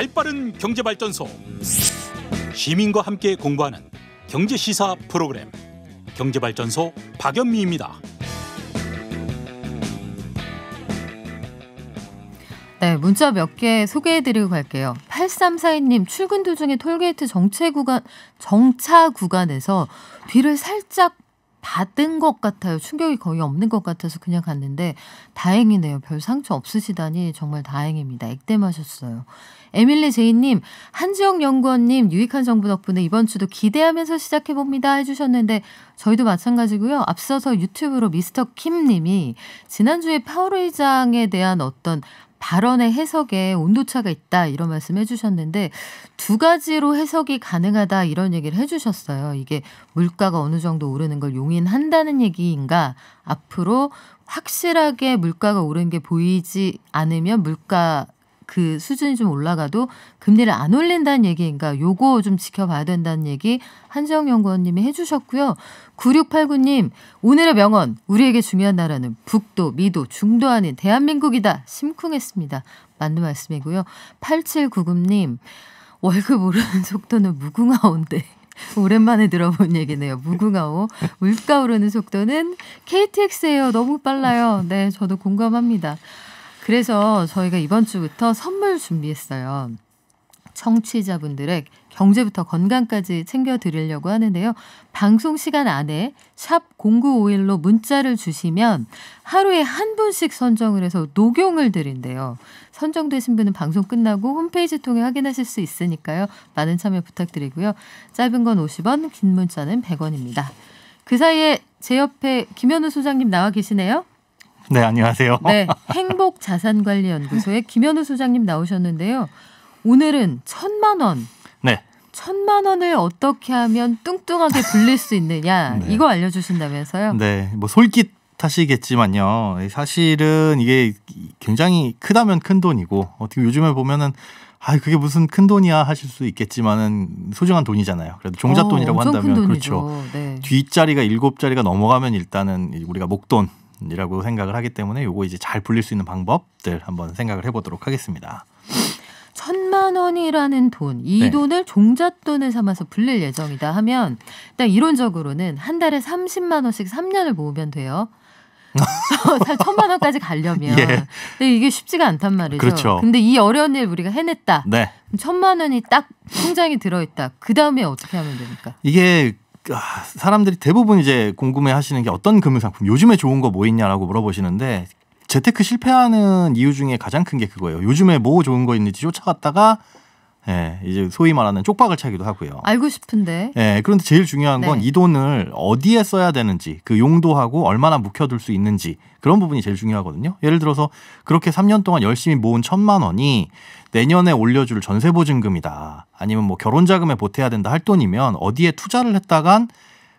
발빠른 경제발전소. 시민과 함께 공부하는 경제시사 프로그램 경제발전소 박연미입니다. 네, 문자 몇 개 소개해드리고 갈게요. 8342님, 출근 도중에 톨게이트 정차 구간에서 비를 살짝 받은 것 같아요. 충격이 거의 없는 것 같아서 그냥 갔는데 다행이네요. 별 상처 없으시다니 정말 다행입니다. 액땜하셨어요. 에밀리 제이님, 한지영 연구원님, 유익한 정보 덕분에 이번 주도 기대하면서 시작해봅니다 해주셨는데 저희도 마찬가지고요. 앞서서 유튜브로 미스터 킴님이 지난주에 파월의장에 대한 어떤 발언의 해석에 온도차가 있다 이런 말씀 해주셨는데 두 가지로 해석이 가능하다 이런 얘기를 해주셨어요. 이게 물가가 어느 정도 오르는 걸 용인한다는 얘기인가, 앞으로 확실하게 물가가 오르는 게 보이지 않으면 물가 그 수준이 좀 올라가도 금리를 안 올린다는 얘기인가, 요거 좀 지켜봐야 된다는 얘기 한지영 연구원님이 해주셨고요. 9689님, 오늘의 명언, 우리에게 중요한 나라는 북도, 미도, 중도 아닌 대한민국이다. 심쿵했습니다. 맞는 말씀이고요. 8799님, 월급 오르는 속도는 무궁화호인데 오랜만에 들어본 얘기네요. 무궁화호. 물가 오르는 속도는 KTX예요. 너무 빨라요. 네, 저도 공감합니다. 그래서 저희가 이번 주부터 선물 준비했어요. 청취자분들의 경제부터 건강까지 챙겨드리려고 하는데요. 방송 시간 안에 샵 0951로 문자를 주시면 하루에 한 분씩 선정을 해서 녹용을 드린대요. 선정되신 분은 방송 끝나고 홈페이지 통해 확인하실 수 있으니까요. 많은 참여 부탁드리고요. 짧은 건 50원, 긴 문자는 100원입니다. 그 사이에 제 옆에 김현우 소장님 나와 계시네요. 네, 안녕하세요. 네, 행복자산관리연구소의 김현우 소장님 나오셨는데요. 오늘은 1,000만 원. 네. 1,000만 원을 어떻게 하면 뚱뚱하게 불릴 수 있느냐, 네. 이거 알려주신다면서요? 네, 뭐 솔깃하시겠지만요. 사실은 이게 굉장히 크다면 큰 돈이고 어떻게 요즘에 보면은 그게 무슨 큰 돈이야 하실 수 있겠지만은 소중한 돈이잖아요. 그래도 종잣돈이라고 한다면 그렇죠. 네. 뒷자리가 7자리가 넘어가면 일단은 우리가 목돈이라고 생각을 하기 때문에 요거 이제 잘 불릴 수 있는 방법들 한번 생각을 해보도록 하겠습니다. 1,000만 원이라는 돈, 이 네. 돈을 종잣돈을 삼아서 불릴 예정이다 하면 일단 이론적으로는 한 달에 30만 원씩 3년을 모으면 돼요. 1,000만 원까지 가려면. 예. 근데 이게 쉽지가 않단 말이죠. 그렇죠. 근데 이 어려운 일 우리가 해냈다. 네. 1,000만 원이 딱 통장에 들어있다. 그 다음에 어떻게 하면 됩니까? 이게 사람들이 대부분 이제 궁금해하시는 게 어떤 금융상품, 요즘에 좋은 거 뭐 있냐라고 물어보시는데 재테크 실패하는 이유 중에 가장 큰 게 그거예요. 요즘에 뭐 좋은 거 있는지 쫓아갔다가 이제 소위 말하는 쪽박을 차기도 하고요. 알고 싶은데. 그런데 제일 중요한 건 이 네. 돈을 어디에 써야 되는지, 그 용도하고 얼마나 묵혀둘 수 있는지, 그런 부분이 제일 중요하거든요. 예를 들어서 그렇게 3년 동안 열심히 모은 1,000만 원이 내년에 올려줄 전세보증금이다, 아니면 뭐 결혼자금에 보태야 된다 할 돈이면 어디에 투자를 했다간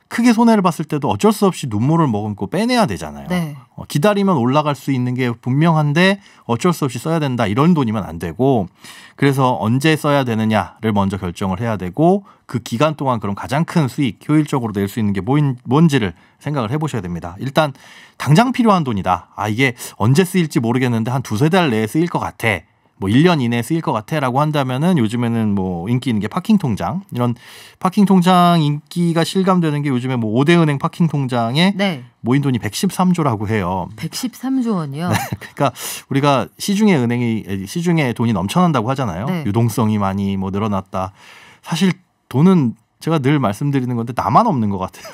크게 손해를 봤을 때도 어쩔 수 없이 눈물을 머금고 빼내야 되잖아요. 네. 기다리면 올라갈 수 있는 게 분명한데 어쩔 수 없이 써야 된다, 이런 돈이면 안 되고, 그래서 언제 써야 되느냐를 먼저 결정을 해야 되고, 그 기간 동안 그럼 가장 큰 수익, 효율적으로 낼 수 있는 게 뭔지를 생각을 해보셔야 됩니다. 일단 당장 필요한 돈이다. 이게 언제 쓰일지 모르겠는데 한 2-3달 내에 쓰일 것 같아, 뭐 1년 이내에 쓰일 것 같아라고 한다면은 요즘에는 뭐 인기 있는 게 파킹 통장, 이런 파킹 통장 인기가 실감되는 게 요즘에 뭐 5대 은행 파킹 통장에 네. 모인 돈이 113조라고 해요. 113조 원이요? 네, 그러니까 우리가 시중에 돈이 넘쳐난다고 하잖아요. 네. 유동성이 많이 뭐 늘어났다. 사실 돈은 제가 늘 말씀드리는 건데 나만 없는 것 같아요.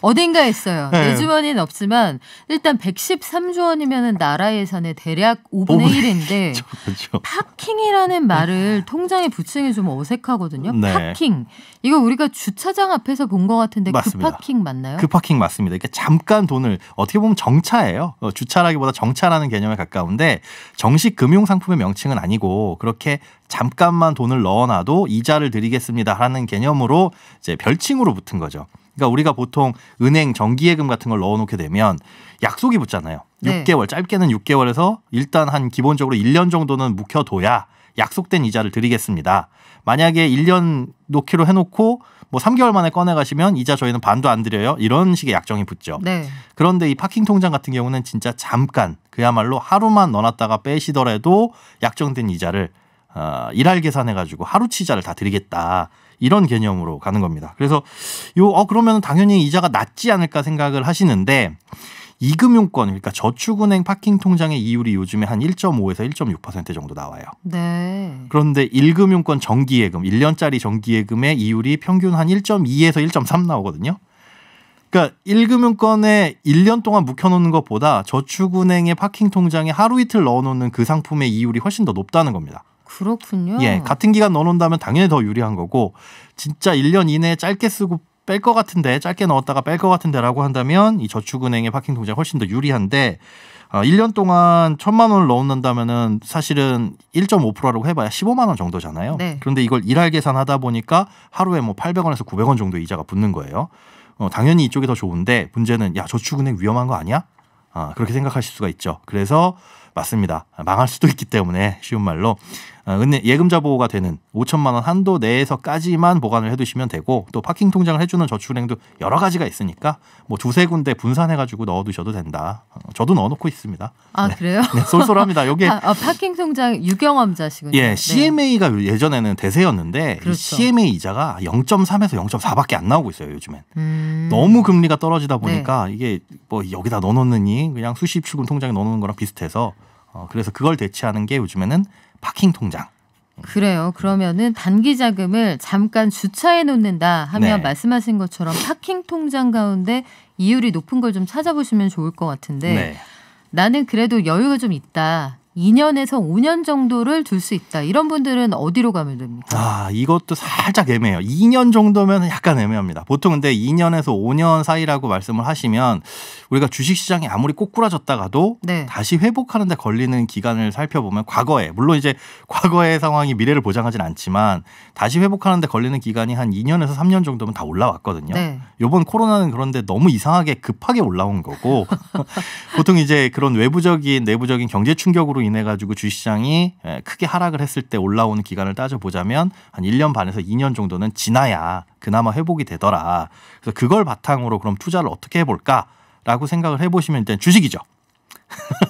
어딘가에 있어요. 네. 내 주머니는 없지만 일단 113조 원이면 나라 예산의 대략 5분의 1인데 그렇죠. 파킹이라는 말을 통장에 붙이는 게 좀 어색하거든요. 네. 파킹. 이거 우리가 주차장 앞에서 본 것 같은데 맞습니다. 그 파킹 맞나요? 그 파킹 맞습니다. 이게 잠깐 돈을, 어떻게 보면 정차예요. 주차라기보다 정차라는 개념에 가까운데 정식 금융상품의 명칭은 아니고 그렇게 잠깐만 돈을 넣어놔도 이자를 드리겠습니다 하는 개념으로 이제 별칭으로 붙은 거죠. 그러니까 우리가 보통 은행 정기예금 같은 걸 넣어놓게 되면 약속이 붙잖아요. 네. 6개월, 짧게는 6개월에서 일단 한 기본적으로 1년 정도는 묵혀둬야 약속된 이자를 드리겠습니다. 만약에 1년 놓기로 해놓고 뭐 3개월 만에 꺼내가시면 이자 저희는 반도 안 드려요, 이런 식의 약정이 붙죠. 네. 그런데 이 파킹 통장 같은 경우는 진짜 잠깐, 그야말로 하루만 넣어놨다가 빼시더라도 약정된 이자를 일할 계산해가지고 하루치자를 다 드리겠다. 이런 개념으로 가는 겁니다. 그래서 그러면 당연히 이자가 낮지 않을까 생각을 하시는데 이금융권 그러니까 저축은행 파킹 통장의 이율이 요즘에 한 1.5에서 1.6% 정도 나와요. 네. 그런데 1금융권 정기예금 1년짜리 정기예금의 이율이 평균 한 1.2에서 1.3 나오거든요. 그러니까 1금융권에 1년 동안 묵혀놓는 것보다 저축은행의 파킹 통장에 하루 이틀 넣어놓는 그 상품의 이율이 훨씬 더 높다는 겁니다. 그렇군요. 예, 같은 기간 넣어놓는다면 당연히 더 유리한 거고 진짜 1년 이내에 짧게 쓰고 뺄 것 같은데 짧게 넣었다가 뺄 것 같은데라고 한다면 이 저축은행의 파킹 통장이 훨씬 더 유리한데 1년 동안 1,000만 원을 넣는다면은 사실은 1.5%라고 해봐야 15만 원 정도잖아요. 네. 그런데 이걸 일할 계산하다 보니까 하루에 뭐 800원에서 900원 정도 이자가 붙는 거예요. 당연히 이쪽이 더 좋은데 문제는 야 저축은행 위험한 거 아니야? 그렇게 생각하실 수가 있죠. 그래서 맞습니다. 망할 수도 있기 때문에 쉬운 말로 예금자 보호가 되는 5천만 원 한도 내에서까지만 보관을 해두시면 되고 또 파킹 통장을 해주는 저축은행도 여러 가지가 있으니까 뭐 두세 군데 분산해가지고 넣어두셔도 된다. 저도 넣어놓고 있습니다. 네. 그래요? 네, 쏠쏠합니다. 여기 파킹 통장 유경험자시군요. 예, CMA가 예전에는 대세였는데 그렇죠. CMA 이자가 0.3에서 0.4밖에 안 나오고 있어요. 요즘엔. 너무 금리가 떨어지다 보니까 이게 뭐 여기다 넣어놓느니 그냥 수시입 출금 통장에 넣어놓는 거랑 비슷해서 그래서 그걸 대체하는 게 요즘에는 파킹 통장. 그래요. 그러면은 단기 자금을 잠깐 주차해 놓는다 하면 네. 말씀하신 것처럼 파킹 통장 가운데 이율이 높은 걸 좀 찾아보시면 좋을 것 같은데 네. 나는 그래도 여유가 좀 있다. 2년에서 5년 정도를 둘 수 있다. 이런 분들은 어디로 가면 됩니까? 이것도 살짝 애매해요. 2년 정도면 약간 애매합니다. 보통 근데 2년에서 5년 사이라고 말씀을 하시면 우리가 주식시장이 아무리 꼬꾸라졌다가도 네. 다시 회복하는 데 걸리는 기간을 살펴보면 과거에 물론 이제 과거의 상황이 미래를 보장하진 않지만 다시 회복하는 데 걸리는 기간이 한 2년에서 3년 정도면 다 올라왔거든요. 네. 이번 코로나는 그런데 너무 이상하게 급하게 올라온 거고 보통 이제 그런 외부적인 내부적인 경제 충격으로 인해 가지고 주식시장이 크게 하락을 했을 때 올라오는 기간을 따져보자면 한 1년 반에서 2년 정도는 지나야 그나마 회복이 되더라. 그래서 그걸 바탕으로 그럼 투자를 어떻게 해볼까라고 생각을 해보시면 일단 주식이죠.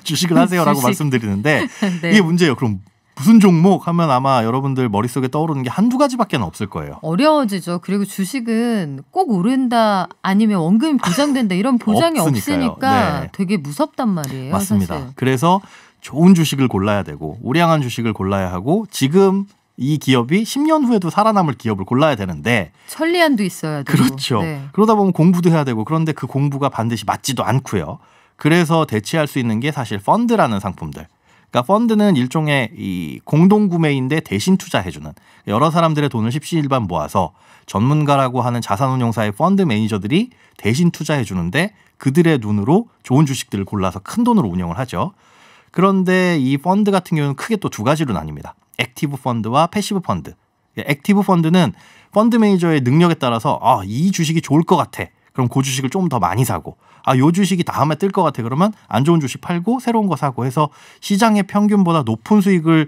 주식을 하세요라고 주식. 말씀드리는데 네. 이게 문제예요. 그럼 무슨 종목 하면 아마 여러분들 머릿속에 떠오르는 게 한두 가지밖에 없을 거예요. 어려워지죠. 그리고 주식은 꼭 오른다 아니면 원금이 보장된다 이런 보장이 없으니까요. 없으니까 네. 되게 무섭단 말이에요. 맞습니다. 사실. 그래서 좋은 주식을 골라야 되고 우량한 주식을 골라야 하고 지금 이 기업이 10년 후에도 살아남을 기업을 골라야 되는데 천리안도 있어야 되고. 그렇죠. 네. 그러다 보면 공부도 해야 되고 그런데 그 공부가 반드시 맞지도 않고요. 그래서 대체할 수 있는 게 사실 펀드라는 상품들. 그러니까 펀드는 일종의 이 공동구매인데 대신 투자해주는 여러 사람들의 돈을 십시일반 모아서 전문가라고 하는 자산운용사의 펀드 매니저들이 대신 투자해주는데 그들의 눈으로 좋은 주식들을 골라서 큰 돈으로 운영을 하죠. 그런데 이 펀드 같은 경우는 크게 또 두 가지로 나뉩니다. 액티브 펀드와 패시브 펀드. 액티브 펀드는 펀드 매니저의 능력에 따라서 이 주식이 좋을 것 같아. 그럼 그 주식을 좀 더 많이 사고 요 주식이 다음에 뜰 것 같아. 그러면 안 좋은 주식 팔고 새로운 거 사고 해서 시장의 평균보다 높은 수익을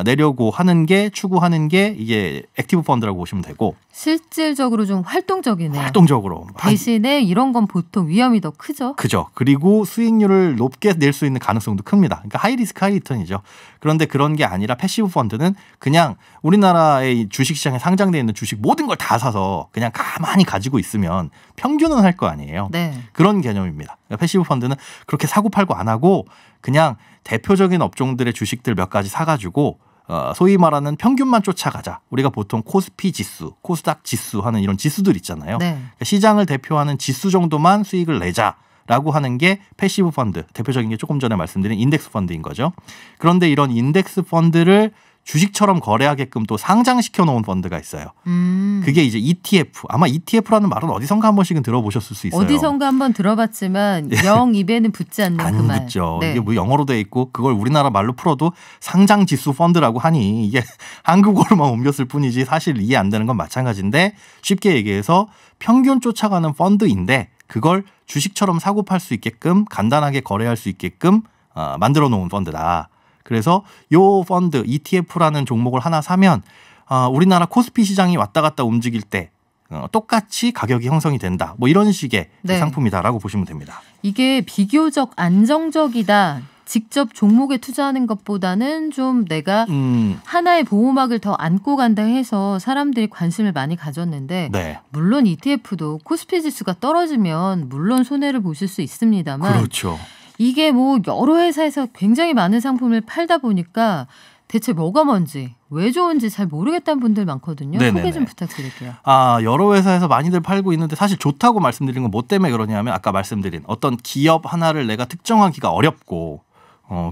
내려고 하는 게 추구하는 게 이게 액티브 펀드라고 보시면 되고 실질적으로 좀 활동적이네요. 활동적으로 대신에 이런 건 보통 위험이 더 크죠. 그죠. 그리고 수익률을 높게 낼 수 있는 가능성도 큽니다. 그러니까 하이 리스크 하이 리턴이죠. 그런데 그런 게 아니라 패시브 펀드는 그냥 우리나라의 주식시장에 상장되어 있는 주식 모든 걸 다 사서 그냥 가만히 가지고 있으면 평균은 할 거 아니에요. 네. 그런 개념입니다. 그러니까 패시브 펀드는 그렇게 사고 팔고 안 하고 그냥 대표적인 업종들의 주식들 몇 가지 사가지고 소위 말하는 평균만 쫓아가자. 우리가 보통 코스피 지수, 코스닥 지수 하는 이런 지수들 있잖아요. 네. 그러니까 시장을 대표하는 지수 정도만 수익을 내자라고 하는 게 패시브 펀드. 대표적인 게 조금 전에 말씀드린 인덱스 펀드인 거죠. 그런데 이런 인덱스 펀드를 주식처럼 거래하게끔 또 상장시켜 놓은 펀드가 있어요. 그게 이제 ETF. 아마 ETF라는 말은 어디선가 한 번씩은 들어보셨을 수 있어요. 어디선가 한번 들어봤지만 영 입에는 붙지 않는 그 안 말. 붙죠. 네. 이게 뭐 영어로 돼 있고 그걸 우리나라 말로 풀어도 상장지수 펀드라고 하니 이게 한국어로만 옮겼을 뿐이지 사실 이해 안 되는 건 마찬가지인데 쉽게 얘기해서 평균 쫓아가는 펀드인데 그걸 주식처럼 사고 팔 수 있게끔 간단하게 거래할 수 있게끔 만들어 놓은 펀드다. 그래서 요 펀드 ETF라는 종목을 하나 사면 우리나라 코스피 시장이 왔다 갔다 움직일 때 똑같이 가격이 형성이 된다. 뭐 이런 식의 네. 상품이다라고 보시면 됩니다. 이게 비교적 안정적이다. 직접 종목에 투자하는 것보다는 좀 내가 하나의 보호막을 더 안고 간다 해서 사람들이 관심을 많이 가졌는데 네. 물론 ETF도 코스피 지수가 떨어지면 물론 손해를 보실 수 있습니다만 그렇죠. 이게 뭐 여러 회사에서 굉장히 많은 상품을 팔다 보니까 대체 뭐가 뭔지 왜 좋은지 잘 모르겠다는 분들 많거든요. 네네네. 소개 좀 부탁드릴게요. 여러 회사에서 많이들 팔고 있는데 사실 좋다고 말씀드린 건 뭐 때문에 그러냐면 아까 말씀드린 어떤 기업 하나를 내가 특정하기가 어렵고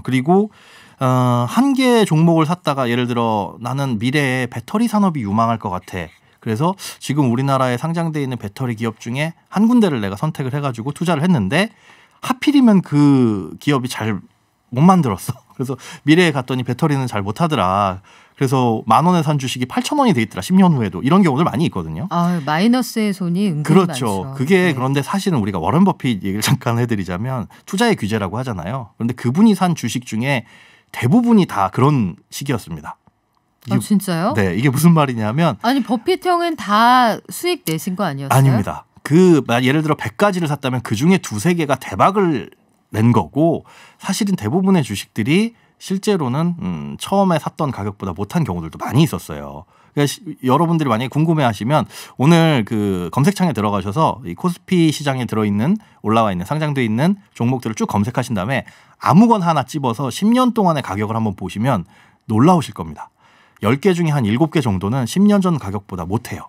그리고 한 개의 종목을 샀다가 예를 들어 나는 미래에 배터리 산업이 유망할 것 같아. 그래서 지금 우리나라에 상장돼 있는 배터리 기업 중에 한 군데를 내가 선택을 해가지고 투자를 했는데 하필이면 그 기업이 잘 못 만들었어. 그래서 미래에 갔더니 배터리는 잘 못하더라. 그래서 10,000원에 산 주식이 8,000원이 돼 있더라. 10년 후에도. 이런 경우들 많이 있거든요. 마이너스의 손이 은근히 그렇죠. 많죠. 그게 네. 그런데 사실은 우리가 워런 버핏 얘기를 잠깐 해드리자면 투자의 규제라고 하잖아요. 그런데 그분이 산 주식 중에 대부분이 다 그런 시기였습니다. 진짜요? 네. 이게 무슨 말이냐면 아니 버핏 형은 다 수익 내신 거 아니었어요? 아닙니다. 예를 들어 100가지를 샀다면 그중에 2-3개가 대박을 낸 거고 사실은 대부분의 주식들이 실제로는 처음에 샀던 가격보다 못한 경우들도 많이 있었어요. 그러니까 여러분들이 만약에 궁금해하시면 오늘 그 검색창에 들어가셔서 이 코스피 시장에 들어있는 올라와 있는 상장돼 있는 종목들을 쭉 검색하신 다음에 아무거나 하나 찝어서 10년 동안의 가격을 한번 보시면 놀라우실 겁니다. 10개 중에 한 7개 정도는 10년 전 가격보다 못해요.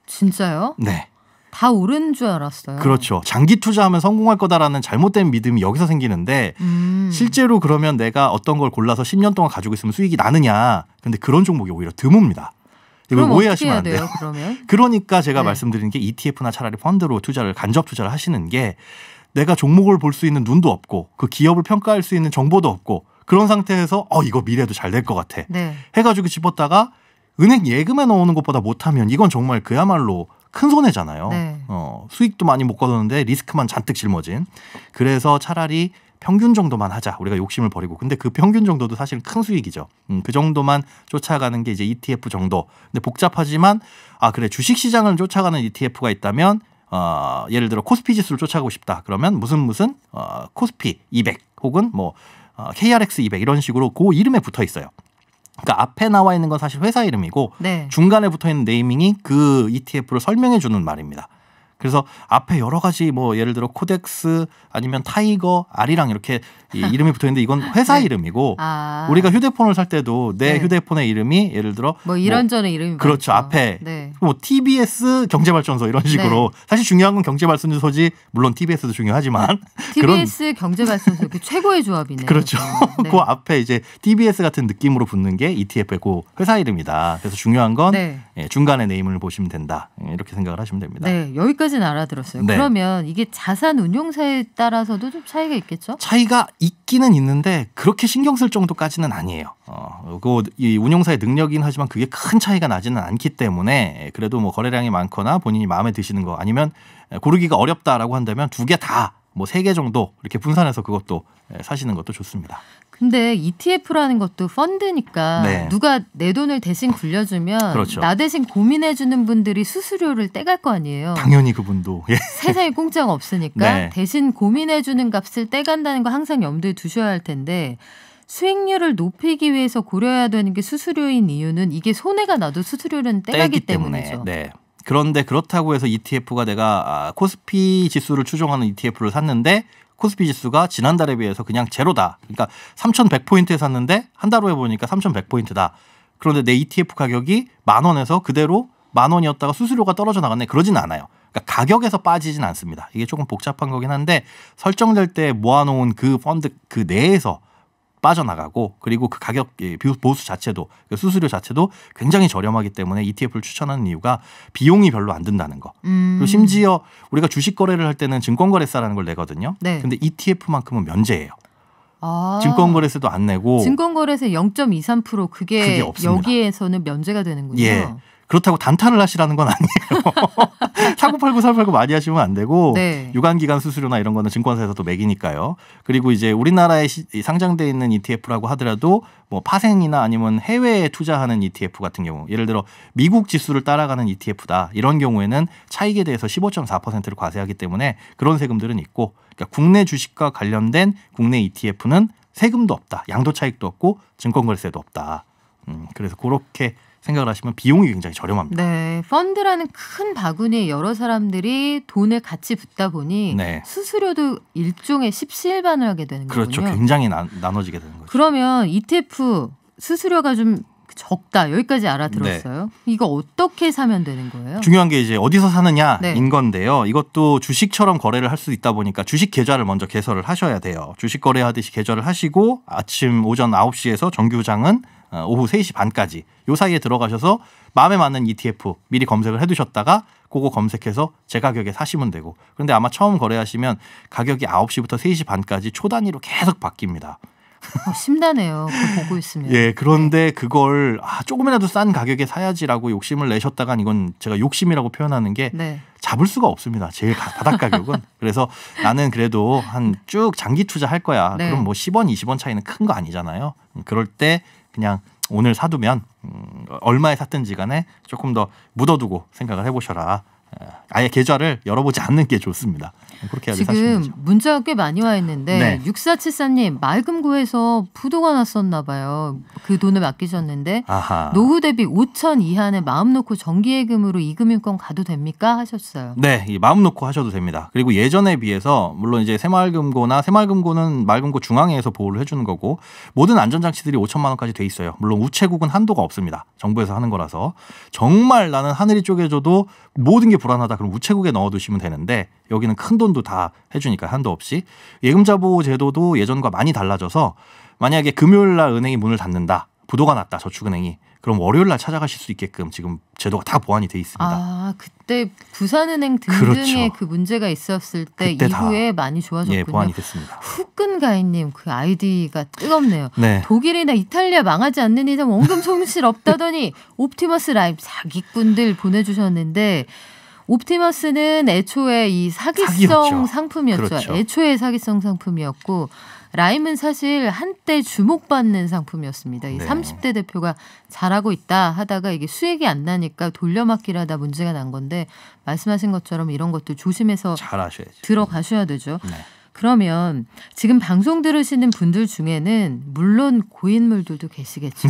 진짜요? 네. 다 오른 줄 알았어요. 그렇죠. 장기 투자하면 성공할 거다라는 잘못된 믿음이 여기서 생기는데 실제로 그러면 내가 어떤 걸 골라서 10년 동안 가지고 있으면 수익이 나느냐. 근데 그런 종목이 오히려 드뭅니다. 이걸 그럼 오해하시면 안 어떻게 해야 돼요. 돼요, 그러면? 그러니까 제가 네. 말씀드리는 게 ETF나 차라리 펀드로 간접 투자를 하시는 게 내가 종목을 볼 수 있는 눈도 없고 그 기업을 평가할 수 있는 정보도 없고 그런 상태에서 이거 미래도 잘 될 것 같아. 네. 해가지고 집었다가 은행 예금에 넣어놓는 것보다 못하면 이건 정말 그야말로 큰 손해잖아요. 네. 수익도 많이 못 거뒀는데 리스크만 잔뜩 짊어진. 그래서 차라리 평균 정도만 하자. 우리가 욕심을 버리고. 근데 그 평균 정도도 사실 큰 수익이죠. 그 정도만 쫓아가는 게 이제 ETF 정도. 근데 복잡하지만 그래 주식시장을 쫓아가는 ETF가 있다면 예를 들어 코스피 지수를 쫓아가고 싶다. 그러면 무슨 코스피 200 혹은 뭐 KRX 200 이런 식으로 그 이름에 붙어 있어요. 그러니까 앞에 나와 있는 건 사실 회사 이름이고 네. 중간에 붙어 있는 네이밍이 그 ETF를 설명해 주는 말입니다. 그래서 앞에 여러 가지 뭐 예를 들어 코덱스 아니면 타이거, 아리랑 이렇게 이름이 붙어 있는데 이건 회사 네. 이름이고 아. 우리가 휴대폰을 살 때도 내 네. 휴대폰의 이름이 예를 들어 뭐 이런저런 이름이 그렇죠. 많죠. 앞에 네. 뭐 TBS 경제발전소 이런 식으로 사실 중요한 건 경제발전소지 물론 TBS도 중요하지만 TBS 경제발전소 그 최고의 조합이네요. 그렇죠. 네. 그 앞에 이제 TBS 같은 느낌으로 붙는 게 ETF의 그 회사 이름이다. 그래서 중요한 건 네. 중간에 네임을 보시면 된다. 이렇게 생각을 하시면 됩니다. 네, 여기까지는 알아들었어요. 네. 그러면 이게 자산 운용사에 따라서도 좀 차이가 있겠죠? 차이가 있기는 있는데 그렇게 신경 쓸 정도까지는 아니에요. 이 운용사의 능력이긴 하지만 그게 큰 차이가 나지는 않기 때문에 그래도 뭐 거래량이 많거나 본인이 마음에 드시는 거 아니면 고르기가 어렵다라고 한다면 2개 다 뭐 3개 정도 이렇게 분산해서 그것도 사시는 것도 좋습니다. 근데 ETF라는 것도 펀드니까 네. 누가 내 돈을 대신 굴려주면 그렇죠. 나 대신 고민해주는 분들이 수수료를 떼갈 거 아니에요. 당연히 그분도 세상에 공짜가 없으니까 네. 대신 고민해주는 값을 떼간다는 거 항상 염두에 두셔야 할 텐데 수익률을 높이기 위해서 고려해야 되는 게 수수료인 이유는 이게 손해가 나도 수수료는 떼가기 때문이죠. 네. 그런데 그렇다고 해서 ETF가 내가 코스피 지수를 추종하는 ETF를 샀는데 코스피 지수가 지난달에 비해서 그냥 제로다. 그러니까 3,100포인트에 샀는데 한 달 후에 보니까 3,100포인트다. 그런데 내 ETF 가격이 10,000원에서 그대로 10,000원이었다가 수수료가 떨어져 나갔네. 그러진 않아요. 그러니까 가격에서 빠지진 않습니다. 이게 조금 복잡한 거긴 한데 설정될 때 모아놓은 그 펀드 그 내에서 빠져나가고 그리고 그 가격 보수 자체도 그 수수료 자체도 굉장히 저렴하기 때문에 ETF를 추천하는 이유가 비용이 별로 안 든다는 거. 그리고 심지어 우리가 주식 거래를 할 때는 증권거래세라는 걸 내거든요. 네. 근데 ETF만큼은 면제예요. 아, 증권거래세도 안 내고 증권거래세 0.23% 그게 없습니다. 여기에서는 면제가 되는군요. 예. 그렇다고 단타를 하시라는 건 아니에요. 사고 팔고 살 팔고 많이 하시면 안 되고 네. 유관기간 수수료나 이런 거는 증권사에서도 매기니까요. 그리고 이제 우리나라에 상장돼 있는 ETF라고 하더라도 뭐 파생이나 아니면 해외에 투자하는 ETF 같은 경우 예를 들어 미국 지수를 따라가는 ETF다. 이런 경우에는 차익에 대해서 15.4%를 과세하기 때문에 그런 세금들은 있고 그러니까 국내 주식과 관련된 국내 ETF는 세금도 없다. 양도 차익도 없고 증권거래세도 없다. 그래서 그렇게 생각을 하시면 비용이 굉장히 저렴합니다. 네, 펀드라는 큰 바구니에 여러 사람들이 돈을 같이 붓다 보니 네. 수수료도 일종의 십시일반을 하게 되는 그렇죠. 거군요. 굉장히 나눠지게 되는 거죠. 그러면 ETF 수수료가 좀 적다. 여기까지 알아들었어요. 이거 어떻게 사면 되는 거예요? 중요한 게 이제 어디서 사느냐인 네. 건데요. 이것도 주식처럼 거래를 할 수 있다 보니까 주식 계좌를 먼저 개설을 하셔야 돼요. 주식 거래하듯이 개설을 하시고 오전 9시에서 정규장은 오후 3시 반까지 요 사이에 들어가셔서 마음에 맞는 ETF 미리 검색을 해두셨다가 그거 검색해서 제 가격에 사시면 되고 그런데 아마 처음 거래하시면 가격이 9시부터 3시 반까지 초 단위로 계속 바뀝니다. 심다네요. 그거 보고 있으면. 예, 그런데 그걸 조금이라도 싼 가격에 사야지라고 욕심을 내셨다간 이건 제가 욕심이라고 표현하는 게 네. 잡을 수가 없습니다. 제일 바닥 가격은. 그래서 나는 그래도 한 쭉 장기 투자할 거야. 네. 그럼 뭐 10원, 20원 차이는 큰 거 아니잖아요. 그럴 때 그냥 오늘 사두면 얼마에 샀든지 간에 조금 더 묻어두고 생각을 해보셔라. 아예 계좌를 열어보지 않는 게 좋습니다. 그렇게 하게 사시면 지금 되죠. 문자가 꽤 많이 와 있는데 네. 6474님 말금고에서 부도가 났었나 봐요. 그 돈을 맡기셨는데 아하. 노후 대비 5천 이하는 마음 놓고 정기예금으로 이금융권 가도 됩니까? 하셨어요. 네, 마음 놓고 하셔도 됩니다. 그리고 예전에 비해서 물론 이제 새마을금고는 마을금고 중앙회에서 보호를 해주는 거고 모든 안전장치들이 5천만 원까지 돼 있어요. 물론 우체국은 한도가 없습니다. 정부에서 하는 거라서 정말 나는 하늘이 쪼개져도 모든 게 불안하다. 그럼 우체국에 넣어두시면 되는데 여기는 큰 돈도 다 해주니까 한도 없이 예금자 보호 제도도 예전과 많이 달라져서 만약에 금요일 날 은행이 문을 닫는다. 부도가 났다. 저축은행이. 그럼 월요일 날 찾아가실 수 있게끔 지금 제도가 다 보완이 돼 있습니다. 아, 그때 부산은행 등등의 그렇죠. 그 문제가 있었을 때 그때 이후에 많이 좋아졌군요. 예, 보완이 됐습니다. 후끈가인님 그 아이디가 뜨겁네요. 네. 독일이나 이탈리아 망하지 않는 이상 원금 손실 없다더니 옵티머스 라임 사기꾼들 보내주셨는데 옵티머스는 애초에 이 사기성 사기였죠. 상품이었죠. 그렇죠. 애초에 사기성 상품이었고 라임은 사실 한때 주목받는 상품이었습니다. 이 네. 30대 대표가 잘하고 있다 하다가 이게 수익이 안 나니까 돌려막기를 하다 문제가 난 건데 말씀하신 것처럼 이런 것도 조심해서 잘 하셔야죠. 들어가셔야 되죠. 네. 그러면 지금 방송 들으시는 분들 중에는 물론 고인물들도 계시겠죠.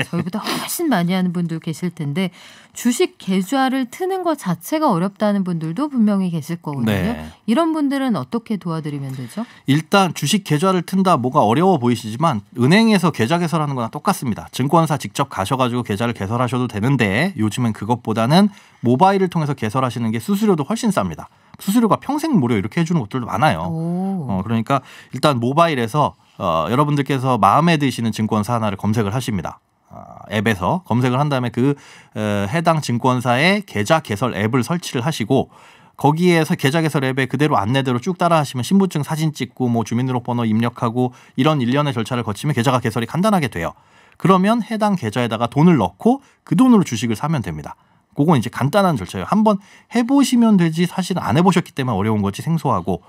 저희보다 훨씬 많이 하는 분들 계실 텐데 주식 계좌를 트는 것 자체가 어렵다는 분들도 분명히 계실 거거든요. 네. 이런 분들은 어떻게 도와드리면 되죠? 일단 주식 계좌를 튼다 뭐가 어려워 보이시지만 은행에서 계좌 개설하는 거랑 똑같습니다. 증권사 직접 가셔가지고 계좌를 개설하셔도 되는데 요즘엔 그것보다는 모바일을 통해서 개설하시는 게 수수료도 훨씬 쌉니다. 수수료가 평생 무료 이렇게 해주는 곳들도 많아요. 그러니까 일단 모바일에서 여러분들께서 마음에 드시는 증권사 하나를 검색을 하십니다. 앱에서 검색을 한 다음에 그 해당 증권사의 계좌 개설 앱을 설치를 하시고 거기에서 계좌 개설 앱에 그대로 안내대로 쭉 따라 하시면 신분증 사진 찍고 뭐 주민등록번호 입력하고 이런 일련의 절차를 거치면 계좌가 개설이 간단하게 돼요. 그러면 해당 계좌에다가 돈을 넣고 그 돈으로 주식을 사면 됩니다. 그건 이제 간단한 절차예요. 한번 해보시면 되지 사실은 안 해보셨기 때문에 어려운 거지 생소하고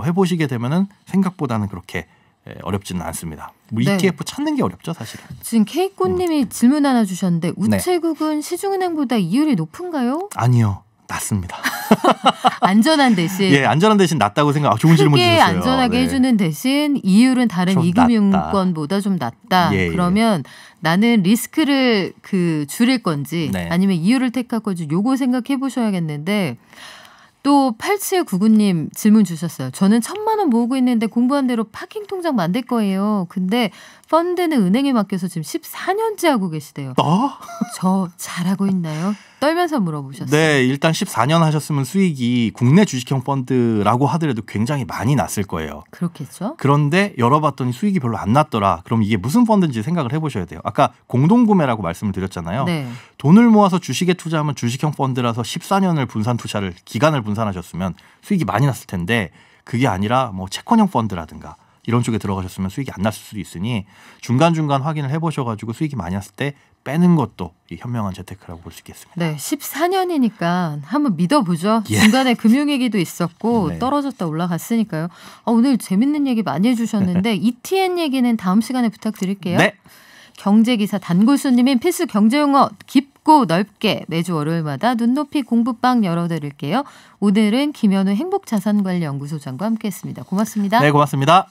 해보시게 되면은 생각보다는 그렇게 어렵지는 않습니다. 뭐 네. ETF 찾는 게 어렵죠 사실은. 지금 K꽃님이 질문 하나 주셨는데 우체국은 시중은행보다 이율이 높은가요? 아니요. 낮습니다. 안전한 대신 예, 안전한 대신 낮다고 생각. 좋은 질문 크게 주셨어요. 안전하게 네. 해주는 대신 이율은 다른 좀 이금융권보다 좀 낮다. 예, 예. 그러면 나는 리스크를 줄일 건지 네. 아니면 이율을 택할 건지 요거 생각해 보셔야겠는데 또 8799님 질문 주셨어요. 저는 1,000만 원 모으고 있는데 공부한 대로 파킹 통장 만들 거예요. 근데 펀드는 은행에 맡겨서 지금 14년째 하고 계시대요. 저 잘하고 있나요? 떨면서 물어보셨어요. 네, 일단 14년 하셨으면 수익이 국내 주식형 펀드라고 하더라도 굉장히 많이 났을 거예요. 그렇겠죠? 그런데 열어봤더니 수익이 별로 안 났더라. 그럼 이게 무슨 펀드인지 생각을 해보셔야 돼요. 아까 공동구매라고 말씀을 드렸잖아요. 네. 돈을 모아서 주식에 투자하면 주식형 펀드라서 14년을 기간을 분산하셨으면 수익이 많이 났을 텐데 그게 아니라 뭐 채권형 펀드라든가 이런 쪽에 들어가셨으면 수익이 안 났을 수도 있으니 중간중간 확인을 해보셔가지고 수익이 많이 났을 때 빼는 것도 이 현명한 재테크라고 볼 수 있겠습니다. 네, 14년이니까 한번 믿어보죠. 예. 중간에 금융위기도 있었고 네. 떨어졌다 올라갔으니까요. 오늘 재밌는 얘기 많이 해주셨는데 ETN 얘기는 다음 시간에 부탁드릴게요. 네. 경제기사 단골수님인 필수 경제용어 깊고 넓게 매주 월요일마다 눈높이 공부방 열어드릴게요. 오늘은 김현우 행복자산관리연구소장과 함께했습니다. 고맙습니다. 네, 고맙습니다.